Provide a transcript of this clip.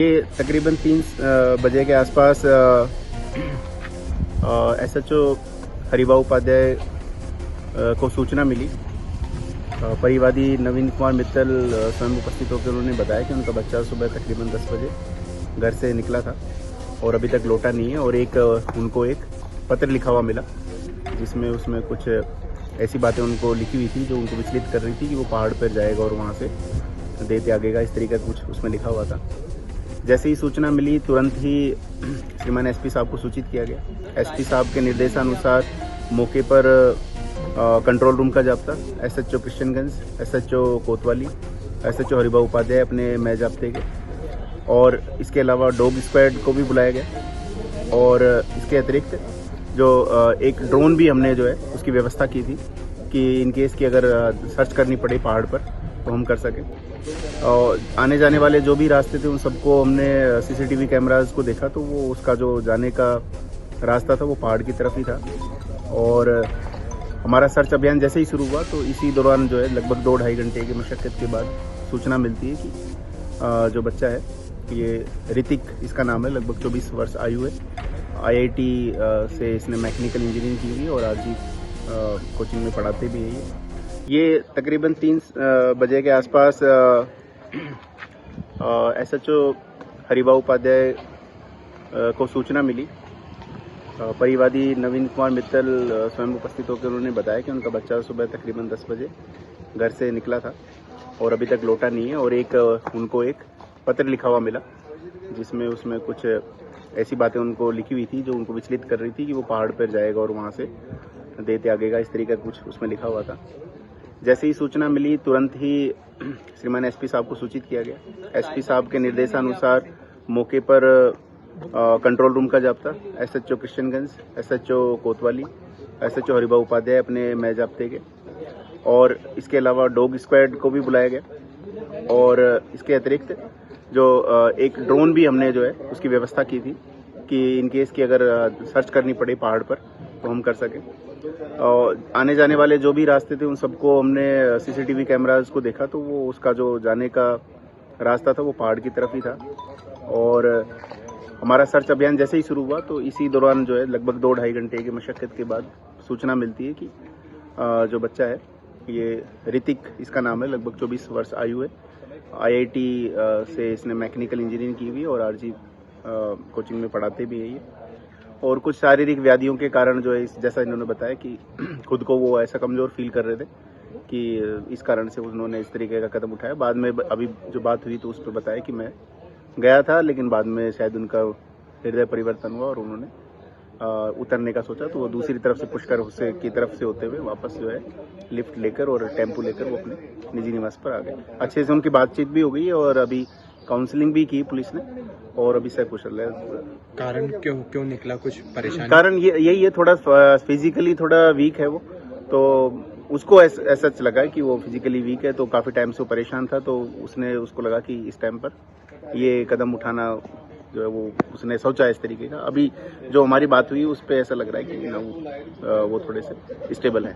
ये तकरीबन 3 बजे के आसपास एसएचओ हरिभा उपाध्याय को सूचना मिली। परिवादी नवीन कुमार मित्तल स्वयं उपस्थित होकर उन्होंने बताया कि उनका बच्चा सुबह तकरीबन 10 बजे घर से निकला था और अभी तक लौटा नहीं है और उनको एक पत्र लिखा हुआ मिला जिसमें उसमें कुछ ऐसी बातें उनको लिखी हुई थी जो उनको विचलित कर रही थी कि वो पहाड़ पर जाएगा और वहाँ से दे त्यागेगा, इस तरीके का कुछ उसमें लिखा हुआ था। जैसे ही सूचना मिली तुरंत ही श्रीमान एसपी साहब को सूचित किया गया। एसपी साहब के निर्देशानुसार मौके पर कंट्रोल रूम का जाब्ता, एसएचओ किशनगंज, एसएचओ कोतवाली, एसएचओ हरिभा उपाध्याय अपने मैं जाब्ते के, और इसके अलावा डॉग स्क्वाड को भी बुलाया गया। और इसके अतिरिक्त जो एक ड्रोन भी हमने जो है उसकी व्यवस्था की थी कि इन केस की अगर सर्च करनी पड़े पहाड़ पर तो हम कर सकें। और आने जाने वाले जो भी रास्ते थे उन सबको हमने सीसीटीवी कैमरास को देखा तो वो उसका जो जाने का रास्ता था वो पहाड़ की तरफ ही था। और हमारा सर्च अभियान जैसे ही शुरू हुआ तो इसी दौरान जो है लगभग 2-2.5 घंटे की मशक्क़त के बाद सूचना मिलती है कि जो बच्चा है ये ऋतिक इसका नाम है, लगभग 24 वर्ष आयु है। IIT से इसने मैकेनिकल इंजीनियरिंग की हुई और RG कोचिंग में पढ़ाते भी है। ये तकरीबन 3 बजे के आसपास एसएचओ हरिभा उपाध्याय को सूचना मिली। परिवादी नवीन कुमार मित्तल स्वयं उपस्थित होकर उन्होंने बताया कि उनका बच्चा सुबह तकरीबन 10 बजे घर से निकला था और अभी तक लौटा नहीं है और उनको एक पत्र लिखा हुआ मिला जिसमें उसमें कुछ ऐसी बातें उनको लिखी हुई थी जो उनको विचलित कर रही थी कि वो पहाड़ पर जाएगा और वहाँ से दे त्यागेगा, इस तरीके का कुछ उसमें लिखा हुआ था। जैसे ही सूचना मिली तुरंत ही श्रीमान एसपी साहब को सूचित किया गया। एसपी साहब के निर्देशानुसार मौके पर कंट्रोल रूम का जाब्ता, एसएचओ किशनगंज, एसएचओ कोतवाली, एसएचओ हरिभा उपाध्याय अपने मैं जाब्ते के, और इसके अलावा डॉग स्क्वाड को भी बुलाया गया। और इसके अतिरिक्त जो एक ड्रोन भी हमने जो है उसकी व्यवस्था की थी कि इन केस की अगर सर्च करनी पड़े पहाड़ पर तो हम कर सकें। और आने जाने वाले जो भी रास्ते थे उन सबको हमने सीसीटीवी कैमरास को देखा तो वो उसका जो जाने का रास्ता था वो पहाड़ की तरफ ही था। और हमारा सर्च अभियान जैसे ही शुरू हुआ तो इसी दौरान जो है लगभग 2-2.5 घंटे की मशक्क़त के बाद सूचना मिलती है कि जो बच्चा है ये ऋतिक इसका नाम है, लगभग 24 वर्ष आयु है। IIT से इसने मैकेनिकल इंजीनियरिंग की हुई और RG कोचिंग में पढ़ाते भी है ये। और कुछ शारीरिक व्याधियों के कारण जो है जैसा इन्होंने बताया कि खुद को वो ऐसा कमज़ोर फील कर रहे थे कि इस कारण से उन्होंने इस तरीके का कदम उठाया। बाद में अभी जो बात हुई तो उस पर बताया कि मैं गया था लेकिन बाद में शायद उनका हृदय परिवर्तन हुआ और उन्होंने उतरने का सोचा तो वो दूसरी तरफ से पुष्कर की तरफ से होते हुए वापस जो है लिफ्ट लेकर और टेम्पो लेकर वो अपने निजी निवास पर आ गए। अच्छे से उनकी बातचीत भी हो गई और अभी काउंसलिंग भी की पुलिस ने और अभी सकुशल है। कारण क्यों निकला, कुछ परेशानी? कारण यही है, थोड़ा फिजिकली थोड़ा वीक है वो, तो उसको ऐसा लगा कि वो फिजिकली वीक है तो काफ़ी टाइम से वो परेशान था तो उसको लगा कि इस टाइम पर ये कदम उठाना जो है वो उसने सोचा इस तरीके का। अभी जो हमारी बात हुई उस पर ऐसा लग रहा है कि वो थोड़े से स्टेबल है।